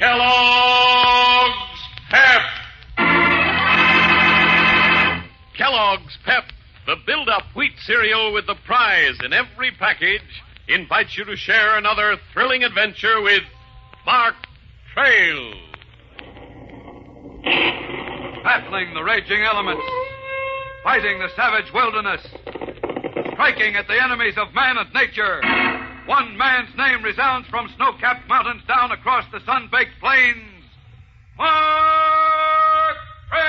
Kellogg's Pep! Kellogg's Pep, the build-up wheat cereal with the prize in every package, invites you to share another thrilling adventure with Mark Trail. Battling the raging elements, fighting the savage wilderness, striking at the enemies of man and nature. One man's name resounds from snow-capped mountains down across the sun-baked plains. Mark Trail!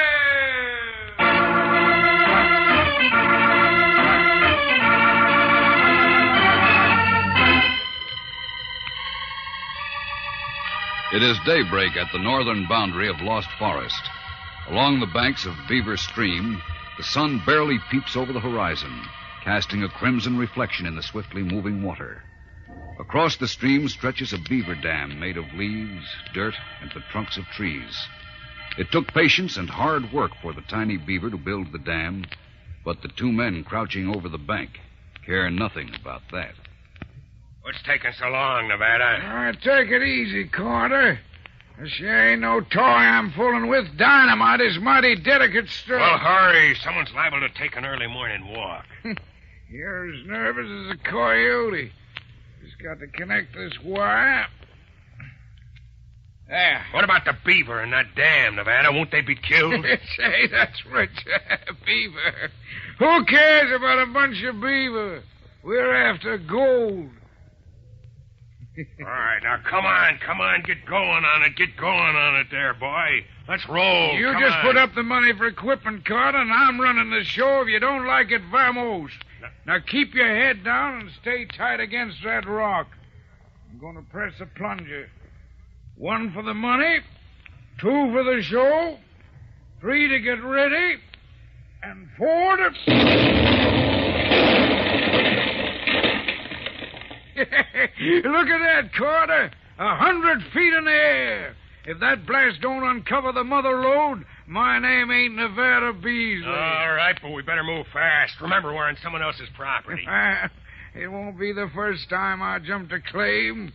It is daybreak at the northern boundary of Lost Forest. Along the banks of Beaver Stream, the sun barely peeps over the horizon, casting a crimson reflection in the swiftly moving water. Across the stream stretches a beaver dam made of leaves, dirt, and the trunks of trees. It took patience and hard work for the tiny beaver to build the dam, but the two men crouching over the bank care nothing about that. What's taking so long, Nevada? Take it easy, Carter. This ain't no toy I'm fooling with. Dynamite is mighty delicate stuff. Well, hurry. Someone's liable to take an early morning walk. You're as nervous as a coyote. Just got to connect this wire. There. What about the beaver and that dam, Nevada? Won't they be killed? Say, that's rich. Beaver. Who cares about a bunch of beaver? We're after gold. All right, now come on, get going on it there, boy. Let's roll. You come just on. put up the money for equipment, Carter, and I'm running the show. If you don't like it, vamos. Now keep your head down and stay tight against that rock. I'm going to press a plunger. 1 for the money, 2 for the show, 3 to get ready, and 4 to... Look at that, Carter. 100 feet in the air. If that blast don't uncover the mother lode, my name ain't Nevada Beasley. All right, but we better move fast. Remember, we're on someone else's property. It won't be the first time I jumped a claim.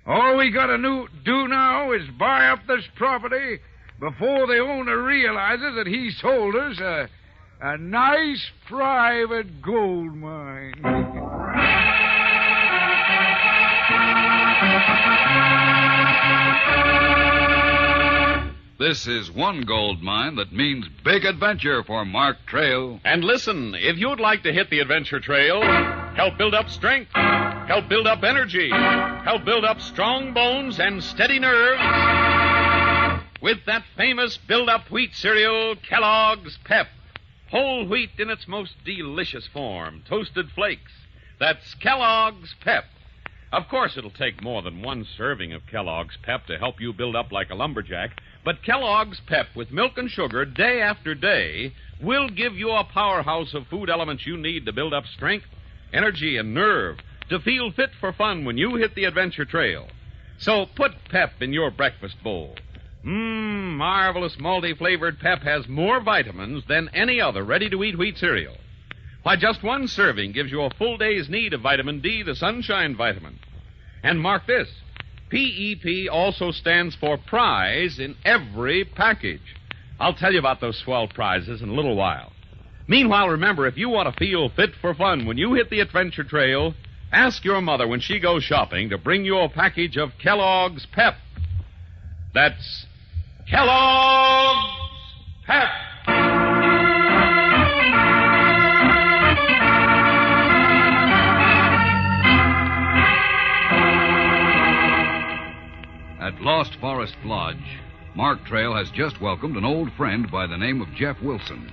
All we gotta do now is buy up this property before the owner realizes that he sold us a nice private gold mine. This is one gold mine that means big adventure for Mark Trail. And listen, if you'd like to hit the adventure trail, help build up strength, help build up energy, help build up strong bones and steady nerves, with that famous build-up wheat cereal, Kellogg's Pep. Whole wheat in its most delicious form, toasted flakes. That's Kellogg's Pep. Of course, it'll take more than 1 serving of Kellogg's Pep to help you build up like a lumberjack, but Kellogg's Pep with milk and sugar day after day will give you a powerhouse of food elements you need to build up strength, energy, and nerve to feel fit for fun when you hit the adventure trail. So put Pep in your breakfast bowl. Marvelous multi-flavored Pep has more vitamins than any other ready-to-eat wheat cereal. Why, just 1 serving gives you a full day's need of vitamin D, the sunshine vitamin. And mark this, PEP also stands for prize in every package. I'll tell you about those swell prizes in a little while. Meanwhile, remember, if you want to feel fit for fun when you hit the adventure trail, ask your mother when she goes shopping to bring you a package of Kellogg's Pep. That's Kellogg's Pep. At Lost Forest Lodge, Mark Trail has just welcomed an old friend by the name of Jeff Wilson.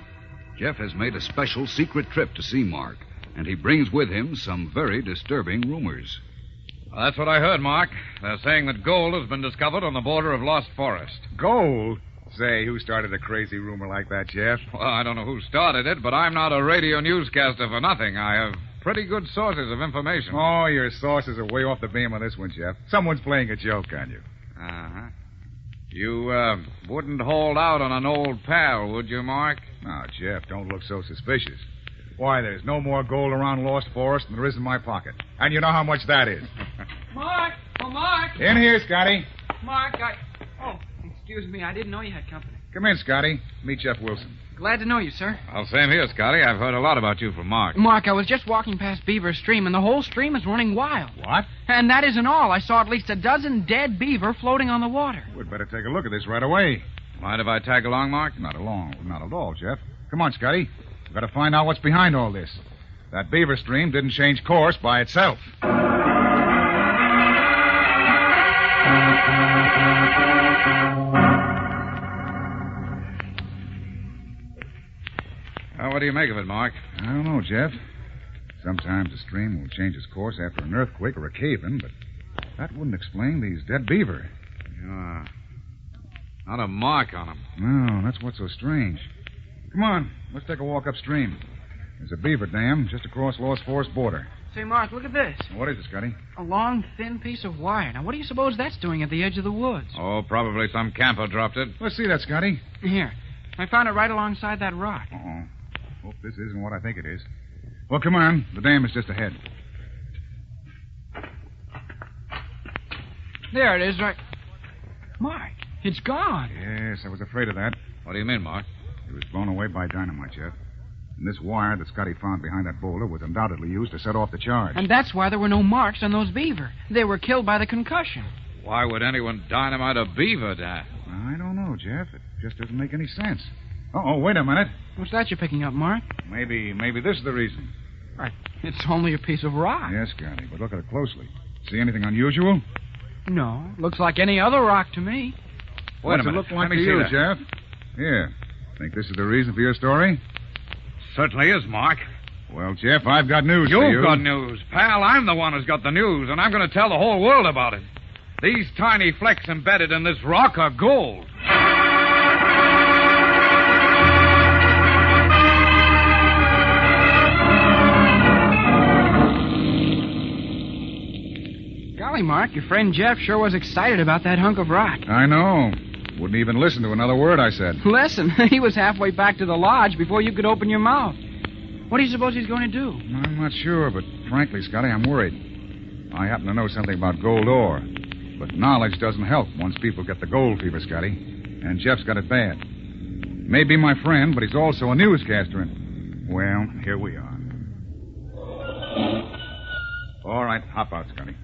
Jeff has made a special secret trip to see Mark, and he brings with him some very disturbing rumors. Well, that's what I heard, Mark. They're saying that gold has been discovered on the border of Lost Forest. Gold? Say, who started a crazy rumor like that, Jeff? Well, I don't know who started it, but I'm not a radio newscaster for nothing. I have pretty good sources of information. Oh, your sources are way off the beam on this one, Jeff. Someone's playing a joke on you. Uh-huh. You, wouldn't hold out on an old pal, would you, Mark? Oh, Jeff, don't look so suspicious. Why, there's no more gold around Lost Forest than there is in my pocket. And you know how much that is. Mark! Oh, Mark! In here, Scotty. Mark, Excuse me, I didn't know you had company. Come in, Scotty. Meet Jeff Wilson. Glad to know you, sir. Well, same here, Scotty. I've heard a lot about you from Mark. Mark, I was just walking past Beaver Stream, and the whole stream is running wild. What? And that isn't all. I saw at least a dozen dead beaver floating on the water. We'd better take a look at this right away. Mind if I tag along, Mark? Not at all, Jeff. Come on, Scotty. We've got to find out what's behind all this. That beaver stream didn't change course by itself. Well, what do you make of it, Mark? I don't know, Jeff. Sometimes a stream will change its course after an earthquake or a cave-in, but that wouldn't explain these dead beaver. Yeah. Not a mark on them. No, that's what's so strange. Come on, let's take a walk upstream. There's a beaver dam just across Lost Forest border. Say, Mark, look at this. What is it, Scotty? A long, thin piece of wire. Now, what do you suppose that's doing at the edge of the woods? Oh, probably some camper dropped it. Let's see that, Scotty. Here. I found it right alongside that rock. Uh-oh. Hope this isn't what I think it is. Well, come on. The dam is just ahead. There it is, right. Mark, it's gone. Yes, I was afraid of that. What do you mean, Mark? It was blown away by dynamite, Jeff. And this wire that Scotty found behind that boulder was undoubtedly used to set off the charge. And that's why there were no marks on those beaver. They were killed by the concussion. Why would anyone dynamite a beaver dam? I don't know, Jeff. It just doesn't make any sense. Uh-oh, wait a minute. What's that you're picking up, Mark? Maybe this is the reason. Right. It's only a piece of rock. Yes, Scotty, but look at it closely. See anything unusual? No. Looks like any other rock to me. What's a minute. it look like Let me to see you, that. Jeff? Here. Think this is the reason for your story? Certainly is, Mark. Well, Jeff, I've got news for you. You've got news. Pal, I'm the one who's got the news, and I'm going to tell the whole world about it. These tiny flecks embedded in this rock are gold. Golly, Mark, your friend Jeff sure was excited about that hunk of rock. I know. Wouldn't even listen to another word I said. Listen, he was halfway back to the lodge before you could open your mouth. What do you suppose he's going to do? I'm not sure, but frankly, Scotty, I'm worried. I happen to know something about gold ore. But knowledge doesn't help once people get the gold fever, Scotty. And Jeff's got it bad. May be my friend, but he's also a newscaster. And, well, here we are. All right, hop out, Scotty.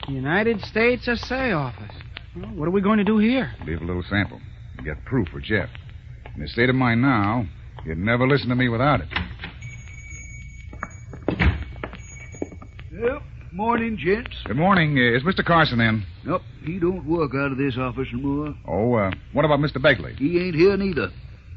United States Assay Office. Well, what are we going to do here? Leave a little sample. Get proof for Jeff. In his state of mind now, he'd never listen to me without it. Yep. Morning, gents. Good morning. Is Mr. Carson in? Nope, he don't work out of this office no more. Oh, what about Mr. Begley? He ain't here neither.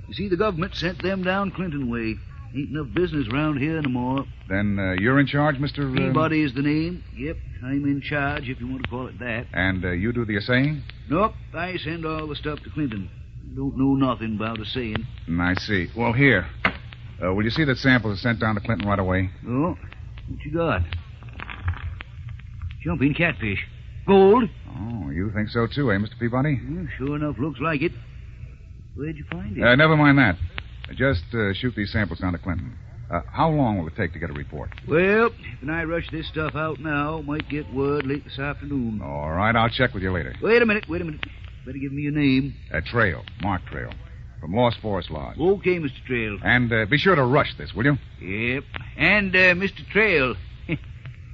You see, the government sent them down Clinton way. Ain't enough business around here no more. Then you're in charge, Mr. Peabody is the name. Yep, I'm in charge, if you want to call it that. And you do the assaying? Nope, I send all the stuff to Clinton. Don't know nothing about assaying. I see. Well, here. Will you see that samples are sent down to Clinton right away? Oh, what you got? Jumping catfish. Gold? Oh, you think so too, eh, Mr. Peabody? Sure enough, looks like it. Where'd you find it? Never mind that. Just shoot these samples down to Clinton. How long will it take to get a report? Well, if I rush this stuff out now, might get word late this afternoon. All right, I'll check with you later. Wait a minute. Better give me your name. Trail, Mark Trail, from Lost Forest Lodge. Okay, Mr. Trail. And be sure to rush this, will you? Yep. And, Mr. Trail,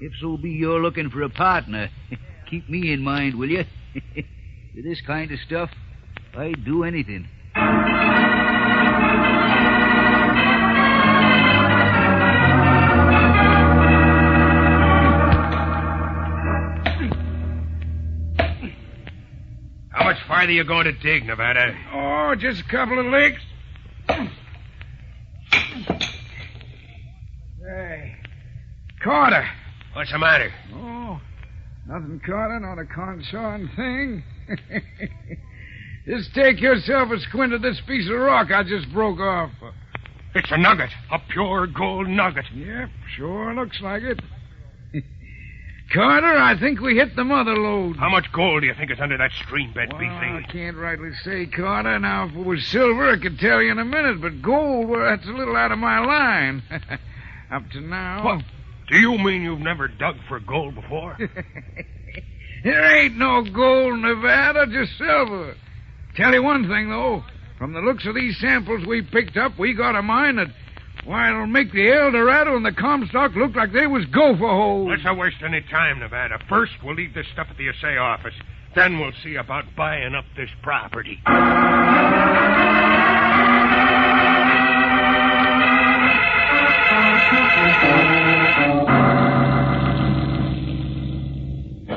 if so be you're looking for a partner, keep me in mind, will you? For this kind of stuff, I'd do anything. How much farther you going to dig, Nevada? Oh, just a couple of licks. Hey, Carter. What's the matter? Oh, nothing, Carter, not a concern thing. Just take yourself a squint at this piece of rock I just broke off. It's a nugget. A pure gold nugget. Yep, sure looks like it. Carter, I think we hit the mother lode. How much gold do you think is under that stream bed, Well, Beefy? I can't rightly say, Carter. Now, if it was silver, I could tell you in a minute, but gold, well, that's a little out of my line. Up to now. What? Do you mean you've never dug for gold before? There ain't no gold in Nevada, just silver. Tell you one thing, though. From the looks of these samples we picked up, we got a mine that, why, it'll make the El Dorado and the Comstock look like they was gopher holes. Let's not waste any time, Nevada. First, we'll leave this stuff at the assay office. Then we'll see about buying up this property.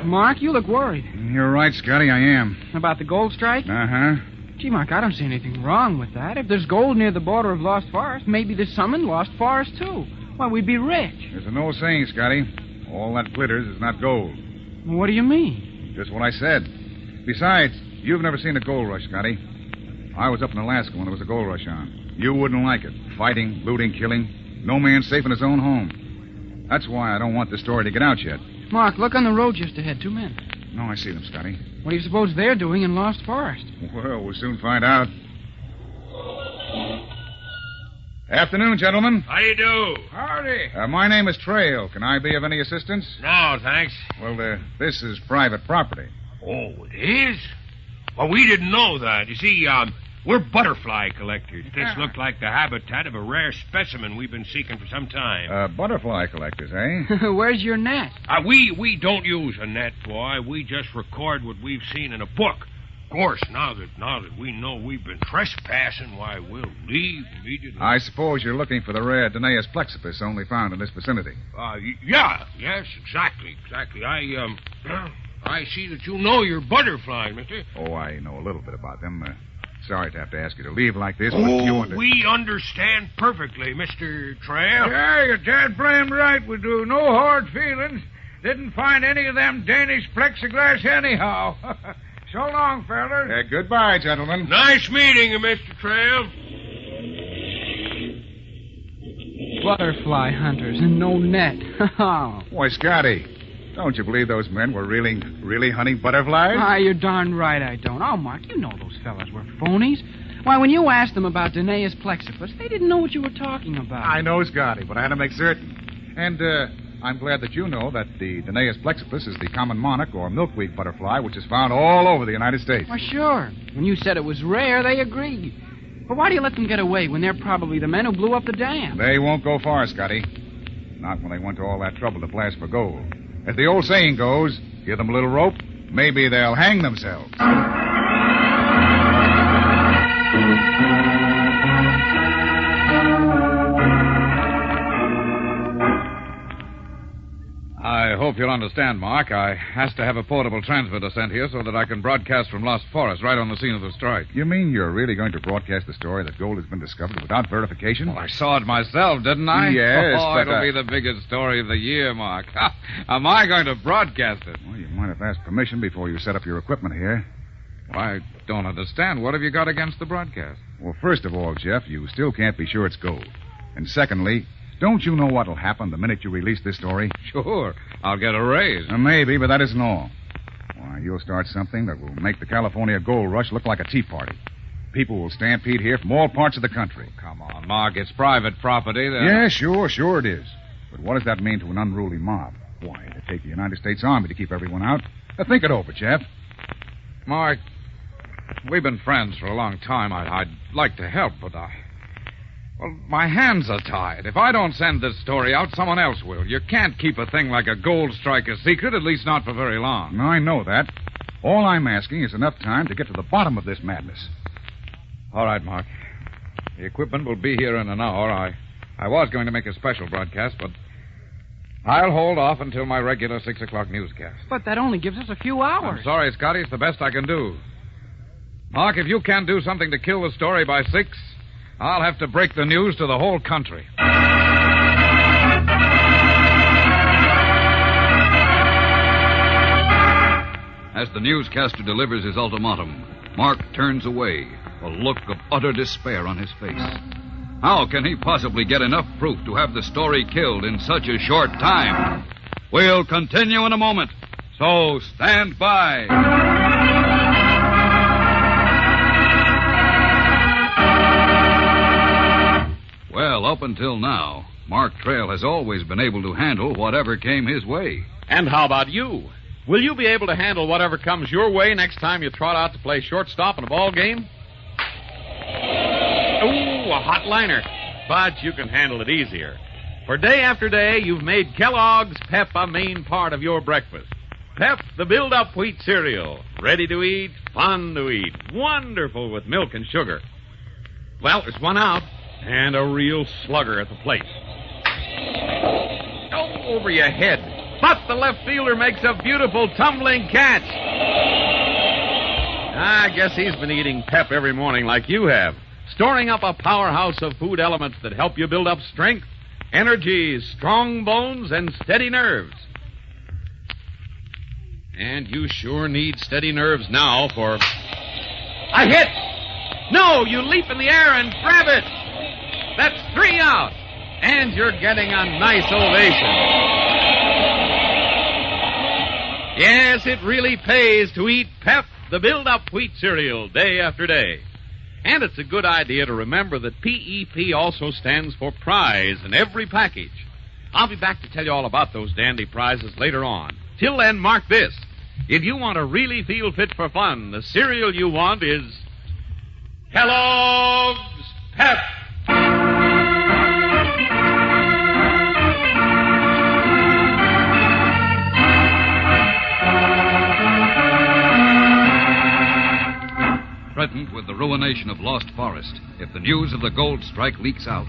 Mark, you look worried. You're right, Scotty, I am. About the gold strike? Uh-huh. Gee, Mark, I don't see anything wrong with that. If there's gold near the border of Lost Forest, maybe there's some in Lost Forest, too. Why, we'd be rich. There's an old saying, Scotty. All that glitters is not gold. What do you mean? Just what I said. Besides, you've never seen a gold rush, Scotty. I was up in Alaska when there was a gold rush on. You wouldn't like it. Fighting, looting, killing. No man safe in his own home. That's why I don't want this story to get out yet. Mark, look on the road just ahead. 2 men. No, I see them, Scotty. What do you suppose they're doing in Lost Forest? Well, we'll soon find out. Afternoon, gentlemen. How you do? Howdy. My name is Trail. Can I be of any assistance? No, thanks. Well, this is private property. Oh, it is? Well, we didn't know that. You see, we're butterfly collectors. This looked like the habitat of a rare specimen we've been seeking for some time. Butterfly collectors, eh? Where's your net? We don't use a net, boy. We just record what we've seen in a book. Of course, now that we know we've been trespassing, why, we'll leave immediately. I suppose you're looking for the rare Dennis plexippus only found in this vicinity. Yes, exactly. I see that you know your butterfly, mister. Oh, I know a little bit about them. Sorry to have to ask you to leave like this, but we understand perfectly, Mr. Trail. Yeah, you're dead blamed right we do. No hard feelings. Didn't find any of them Danish plexiglass anyhow. So long, fellas. Goodbye, gentlemen. Nice meeting you, Mr. Trail. Butterfly hunters and no net. Why, Scotty, don't you believe those men were really hunting butterflies? You're darn right I don't. Oh, Mark, you know those fellas were phonies. Why, when you asked them about Dennis plexippus, they didn't know what you were talking about. I know, Scotty, but I had to make certain. And, I'm glad that you know that the Dennis plexippus is the common monarch or milkweed butterfly, which is found all over the United States. Why, sure. When you said it was rare, they agreed. But why do you let them get away when they're probably the men who blew up the dam? They won't go far, Scotty. Not when they went to all that trouble to blast for gold. As the old saying goes, give them a little rope, maybe they'll hang themselves. I hope you'll understand, Mark. I has to have a portable transmitter sent here so that I can broadcast from Lost Forest right on the scene of the strike. You mean you're really going to broadcast the story that gold has been discovered without verification? Well, I saw it myself, didn't I? Yes, but but it'll be the biggest story of the year, Mark. Am I going to broadcast it? Well, you might have asked permission before you set up your equipment here. Well, I don't understand. What have you got against the broadcast? Well, first of all, Jeff, you still can't be sure it's gold. And secondly, don't you know what'll happen the minute you release this story? Sure. I'll get a raise. Maybe, but that isn't all. Why, you'll start something that will make the California gold rush look like a tea party. People will stampede here from all parts of the country. Come on, Mark. It's private property. Yeah, sure it is. But what does that mean to an unruly mob? Why, it'd take the United States Army to keep everyone out. Now, think it over, Jeff. Mark, we've been friends for a long time. I'd like to help, but well, my hands are tied. If I don't send this story out, someone else will. You can't keep a thing like a gold strike a secret, at least not for very long. I know that. All I'm asking is enough time to get to the bottom of this madness. All right, Mark. The equipment will be here in an hour. I was going to make a special broadcast, but I'll hold off until my regular 6 o'clock newscast. But that only gives us a few hours. I'm sorry, Scotty. It's the best I can do. Mark, if you can't do something to kill the story by 6... I'll have to break the news to the whole country. As the newscaster delivers his ultimatum, Mark turns away, a look of utter despair on his face. How can he possibly get enough proof to have the story killed in such a short time? We'll continue in a moment, so stand by. Well, up until now, Mark Trail has always been able to handle whatever came his way. And how about you? Will you be able to handle whatever comes your way next time you trot out to play shortstop in a ball game? Ooh, a hot liner. But you can handle it easier. For day after day, you've made Kellogg's Pep a main part of your breakfast. Pep, the build-up wheat cereal. Ready to eat, fun to eat, wonderful with milk and sugar. Well, there's one out, and a real slugger at the plate. Oh, over your head. But the left fielder makes a beautiful tumbling catch. I guess he's been eating Pep every morning like you have, storing up a powerhouse of food elements that help you build up strength, energy, strong bones, and steady nerves. And you sure need steady nerves now for... A hit! No, you leap in the air and grab it! That's 3 out! And you're getting a nice ovation. Yes, it really pays to eat Pep, the build-up wheat cereal, day after day. And it's a good idea to remember that PEP also stands for prize in every package. I'll be back to tell you all about those dandy prizes later on. Till then, mark this. If you want to really feel fit for fun, the cereal you want is Kellogg's Pep. Threatened with the ruination of Lost Forest if the news of the gold strike leaks out,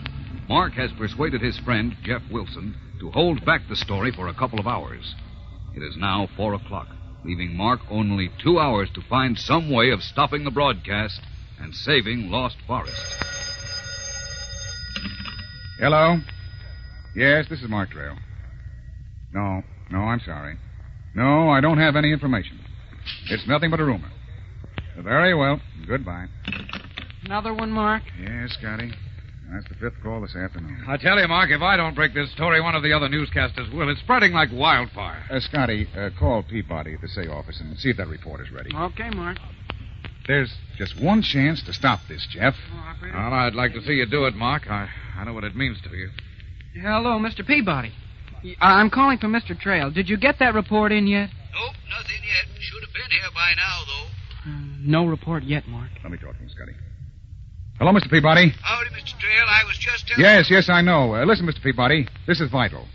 Mark has persuaded his friend, Jeff Wilson, to hold back the story for a couple of hours. It is now 4 o'clock, leaving Mark only 2 hours to find some way of stopping the broadcast and saving Lost Forest. Hello? Yes, this is Mark Trail. No, I'm sorry. No, I don't have any information. It's nothing but a rumor. Very well. Goodbye. Another one, Mark? Yes, Scotty. That's the 5th call this afternoon. I tell you, Mark, if I don't break this story, one of the other newscasters will. It's spreading like wildfire. Scotty, call Peabody at the Say office and see if that report is ready. Okay, Mark. There's just one chance to stop this, Jeff. Well, I'd like to see you do it, Mark. I know what it means to you. Hello, Mr. Peabody. I'm calling for Mr. Trail. Did you get that report in yet? Nope, nothing yet. Should have been here by now, though. No report yet, Mark. Let me talk to him, Scotty. Hello, Mr. Peabody. Howdy, Mr. Trail. I was just telling... Yes, I know. Listen, Mr. Peabody, this is vital.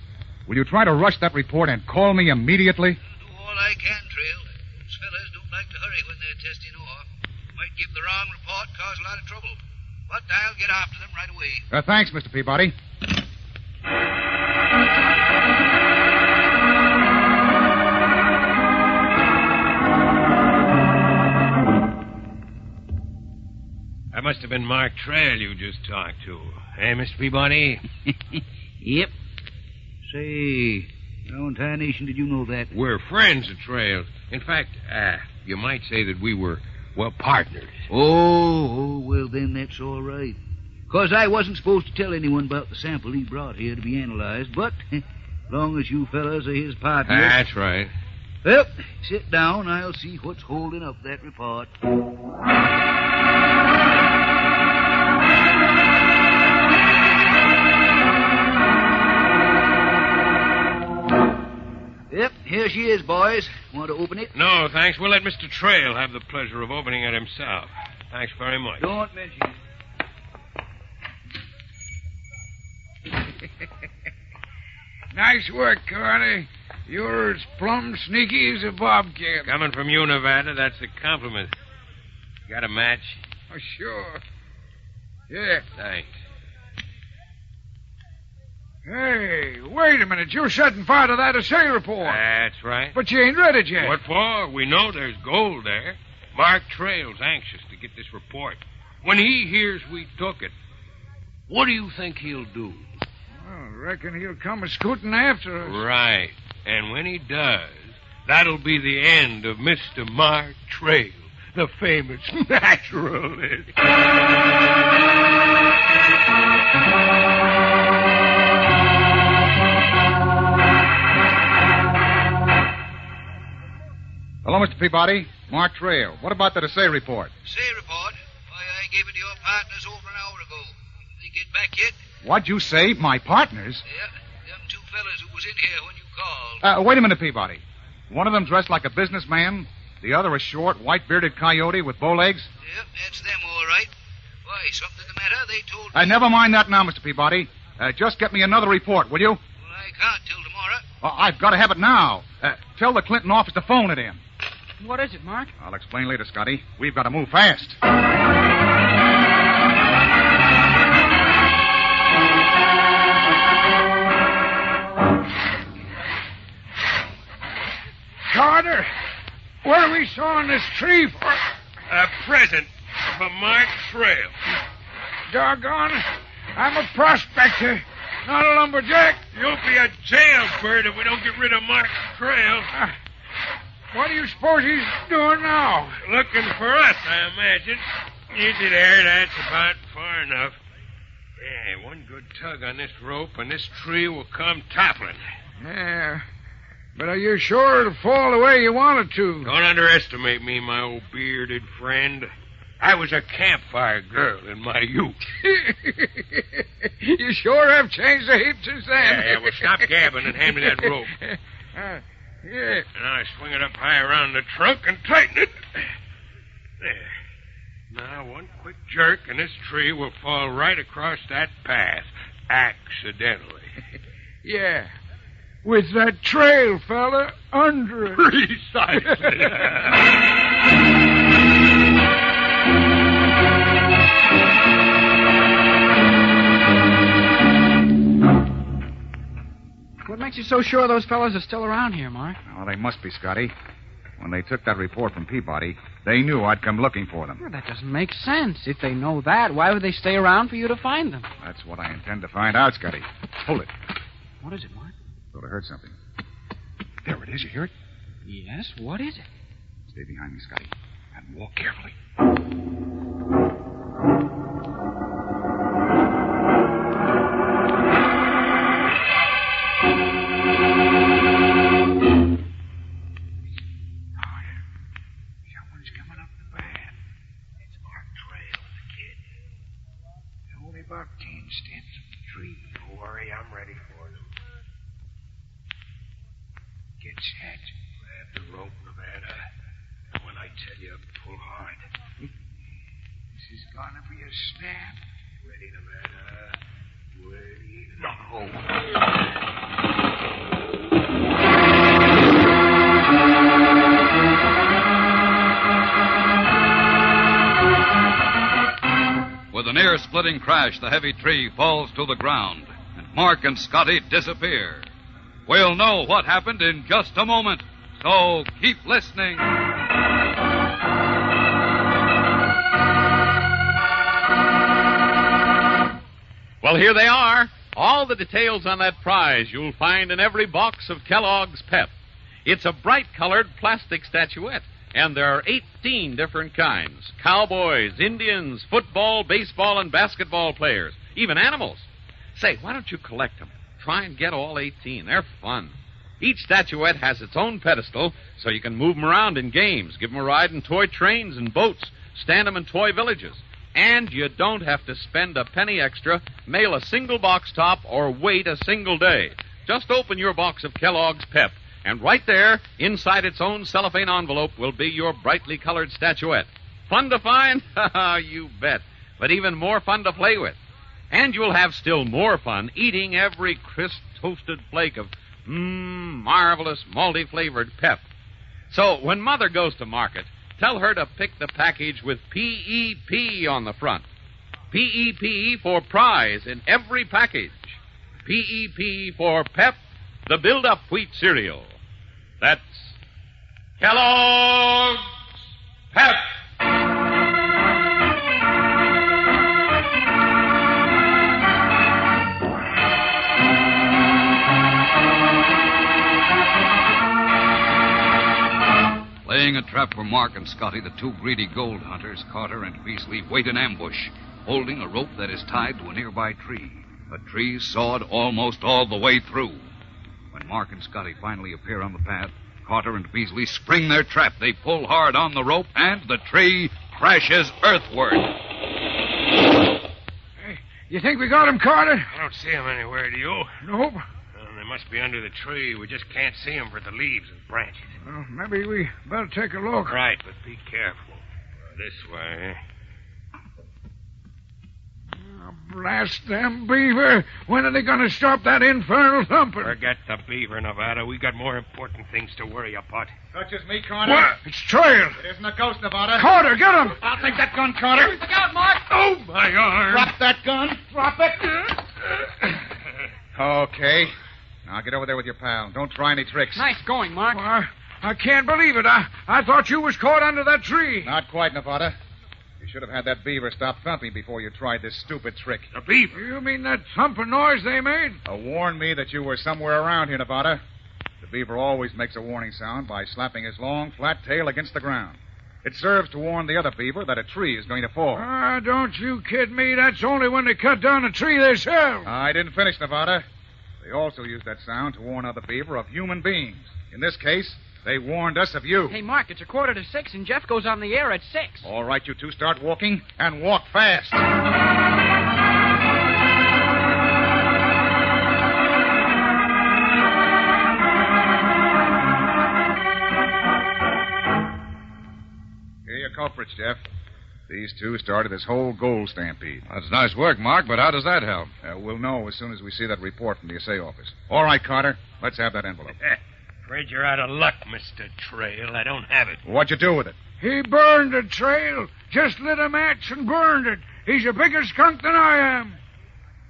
Will you try to rush that report and call me immediately? I'll do all I can, Trail. Those fellas don't like to hurry when they're testing off. Might give the wrong report, cause a lot of trouble. But I'll get after them right away. Thanks, Mr. Peabody. That must have been Mark Trail you just talked to. Hey, Mr. Peabody? Yep. Say, how in tarnation did you know that? We're friends of Trail's. In fact, you might say that we were, well, partners. Oh, well, then that's all right. 'Cause I wasn't supposed to tell anyone about the sample he brought here to be analyzed, but as long as you fellas are his partners... That's right. Well, sit down. I'll see what's holding up that report. Yep, here she is, boys. Want to open it? No, thanks. We'll let Mr. Trail have the pleasure of opening it himself. Thanks very much. Don't mention it. Nice work, Carney. You're as plumb sneaky as a bobcat. Coming from you, Nevada, that's a compliment. Got a match? Oh, sure. Yeah. Thanks. Hey, wait a minute. You're setting fire to that assay report. That's right. But you ain't read it yet. What for? We know there's gold there. Mark Trail's anxious to get this report. When he hears we took it, what do you think he'll do? Well, I reckon he'll come a-scooting after us. Right. And when he does, that'll be the end of Mr. Mark Trail, the famous naturalist. Hello, Mr. Peabody. Mark Trail. What about that assay report? Assay report? Why, I gave it to your partners over an hour ago. They get back yet? What'd you say? My partners? Yeah, them two fellas who was in here when you called. Wait a minute, Peabody. One of them dressed like a businessman, the other a short, white-bearded coyote with bow legs? Yep, that's them, all right. Why, something the matter? They told me... Never mind that now, Mr. Peabody. Just get me another report, will you? Well, I can't till tomorrow. Well, I've got to have it now. Tell the Clinton office to phone it in. What is it, Mark? I'll explain later, Scotty. We've got to move fast. Carter, what are we sawing this tree for? A present for Mark Trail. Doggone it. I'm a prospector, not a lumberjack. You'll be a jailbird if we don't get rid of Mark Trail. What do you suppose he's doing now? Looking for us, I imagine. Easy there, that's about far enough. Yeah, one good tug on this rope and this tree will come toppling. Yeah, but are you sure it'll fall the way you want it to? Don't underestimate me, my old bearded friend. I was a campfire girl in my youth. You sure have changed a heap since then. Yeah, well, stop gabbing and hand me that rope. Yeah. And I swing it up high around the trunk and tighten it. There. Now, one quick jerk, and this tree will fall right across that path, accidentally. Yeah. With that trail, fella, under it. Precisely. What makes you so sure those fellas are still around here, Mark? Oh, they must be, Scotty. When they took that report from Peabody, they knew I'd come looking for them. Well, that doesn't make sense. If they know that, why would they stay around for you to find them? That's what I intend to find out, Scotty. Hold it. What is it, Mark? Thought I heard something. There it is. You hear it? Yes, what is it? Stay behind me, Scotty, and walk carefully. About 10 steps from the tree. Don't worry, I'm ready for them. Get set. Grab the rope, Nevada. And when I tell you, pull hard. This is gonna be a snap. Ready, Nevada? Ready? With an ear-splitting crash, the heavy tree falls to the ground, and Mark and Scotty disappear. We'll know what happened in just a moment, so keep listening. Well, here they are. All the details on that prize you'll find in every box of Kellogg's Pep. It's a bright-colored plastic statuette. And there are 18 different kinds. Cowboys, Indians, football, baseball, and basketball players. Even animals. Say, why don't you collect them? Try and get all 18. They're fun. Each statuette has its own pedestal, so you can move them around in games, give them a ride in toy trains and boats, stand them in toy villages. And you don't have to spend a penny extra, mail a single box top, or wait a single day. Just open your box of Kellogg's Pep. And right there, inside its own cellophane envelope, will be your brightly colored statuette. Fun to find? You bet. But even more fun to play with. And you'll have still more fun eating every crisp toasted flake of marvelous malty-flavored Pep. So when Mother goes to market, tell her to pick the package with P-E-P on the front. P-E-P for prize in every package. P-E-P for Pep, the build-up wheat cereal. That's Kellogg's Pep. Laying a trap for Mark and Scotty, the two greedy gold hunters, Carter and Beasley, wait in ambush, holding a rope that is tied to a nearby tree. A tree sawed almost all the way through. When Mark and Scotty finally appear on the path, Carter and Beasley spring their trap. They pull hard on the rope, and the tree crashes earthward. Hey, you think we got him, Carter? I don't see him anywhere, do you? Nope. Well, they must be under the tree. We just can't see him for the leaves and branches. Well, maybe we better take a look. Right, but be careful. This way. Blast them, Beaver. When are they going to stop that infernal thumping? Forget the Beaver, Nevada. We got more important things to worry about. Such as me, Carter. What? It's Trail. It isn't a ghost, Nevada. Carter, get him. I'll take that gun, Carter. Look out, Mark! Oh, my arm. Drop that gun. Drop it. Okay. Now get over there with your pal. Don't try any tricks. Nice going, Mark. Well, I can't believe it. I thought you was caught under that tree. Not quite, Nevada. You should have had that beaver stop thumping before you tried this stupid trick. The Beaver? You mean that thumping noise they made? Warned me that you were somewhere around here, Nevada. The beaver always makes a warning sound by slapping his long, flat tail against the ground. It serves to warn the other beaver that a tree is going to fall. Don't you kid me. That's only when they cut down a tree themselves. I didn't finish, Nevada. They also use that sound to warn other beaver of human beings. In this case, they warned us of you. Hey, Mark, it's 5:45, and Jeff goes on the air at 6. All right, you two start walking, and walk fast. Here are your culprits, Jeff. These two started this whole gold stampede. That's nice work, Mark, but how does that help? We'll know as soon as we see that report from the assay office. All right, Carter, let's have that envelope. Afraid you're out of luck, Mr. Trail. I don't have it. What'd you do with it? He burned the trail. Just lit a match and burned it. He's a bigger skunk than I am.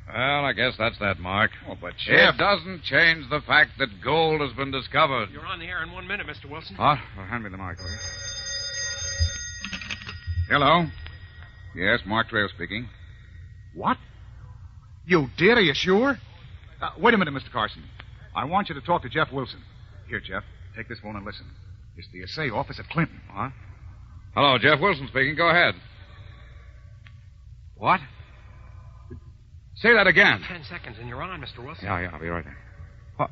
Well, I guess that's that, Mark. Oh, but Jeff... It doesn't change the fact that gold has been discovered. You're on the air in 1 minute, Mr. Wilson. What? Well, hand me the mic, will you? Hello? Yes, Mark Trail speaking. What? You did? Are you sure? Wait a minute, Mr. Carson. I want you to talk to Jeff Wilson. Here, Jeff, take this phone and listen. It's the assay office at Clinton. Huh? Hello, Jeff Wilson speaking. Go ahead. What? Say that again. 10 seconds, and you're on, Mr. Wilson. Yeah, I'll be right there. What?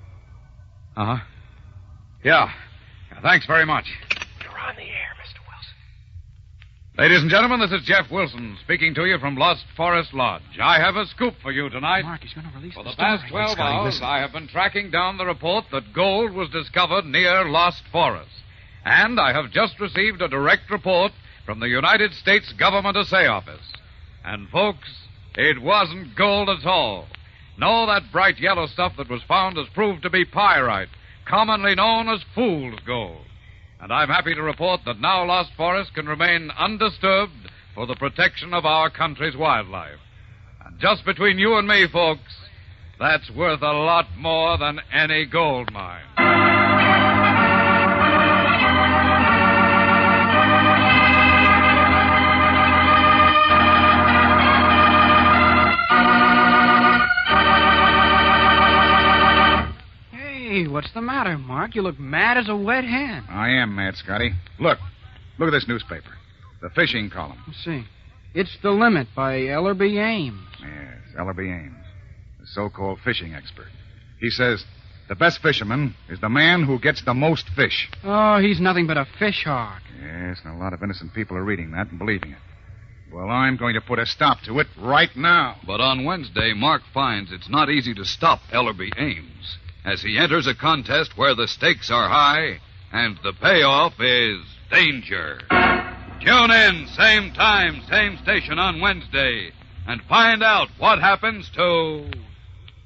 Uh-huh. Yeah. Thanks very much. You're on the air, Mr. Wilson. Ladies and gentlemen, this is Jeff Wilson speaking to you from Lost Forest Lodge. I have a scoop for you tonight. Mark, he's going to release For the the past story. 12 hours, I have been tracking down the report that gold was discovered near Lost Forest. And I have just received a direct report from the United States Government Assay Office. And, folks, it wasn't gold at all. No, that bright yellow stuff that was found has proved to be pyrite, commonly known as fool's gold. And I'm happy to report that now Lost Forest can remain undisturbed for the protection of our country's wildlife. And just between you and me, folks, that's worth a lot more than any gold mine. Hey, what's the matter, Mark? You look mad as a wet hen. I am mad, Scotty. Look at this newspaper. The fishing column. Let's see. It's The Limit by Ellerby Ames. Yes, Ellerby Ames, the so-called fishing expert. He says, the best fisherman is the man who gets the most fish. Oh, he's nothing but a fish hawk. Yes, and a lot of innocent people are reading that and believing it. Well, I'm going to put a stop to it right now. But on Wednesday, Mark finds it's not easy to stop Ellerby Ames as he enters a contest where the stakes are high and the payoff is danger. Tune in, same time, same station on Wednesday, and find out what happens to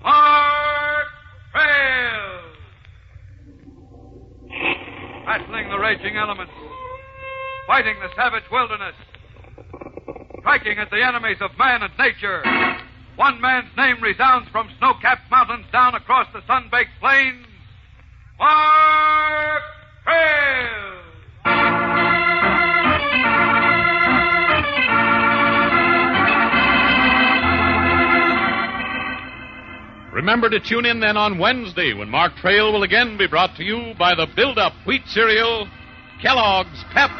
Mark Trail! Battling the raging elements, fighting the savage wilderness, striking at the enemies of man and nature. One man's name resounds from snow-capped mountains down across the sun-baked plains. Mark Trail! Remember to tune in then on Wednesday when Mark Trail will again be brought to you by the build-up wheat cereal, Kellogg's Pep.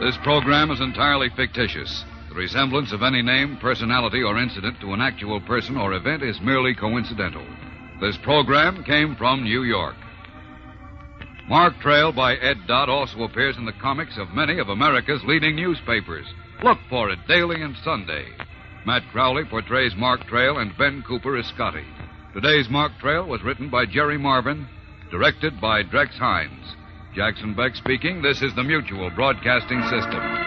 This program is entirely fictitious. The resemblance of any name, personality, or incident to an actual person or event is merely coincidental. This program came from New York. Mark Trail by Ed Dodd also appears in the comics of many of America's leading newspapers, Look for it daily and Sunday. Matt Crowley portrays Mark Trail and Ben Cooper as Scotty. Today's Mark Trail was written by Jerry Marvin, directed by Drex Hines. Jackson Beck speaking. This is the Mutual Broadcasting System.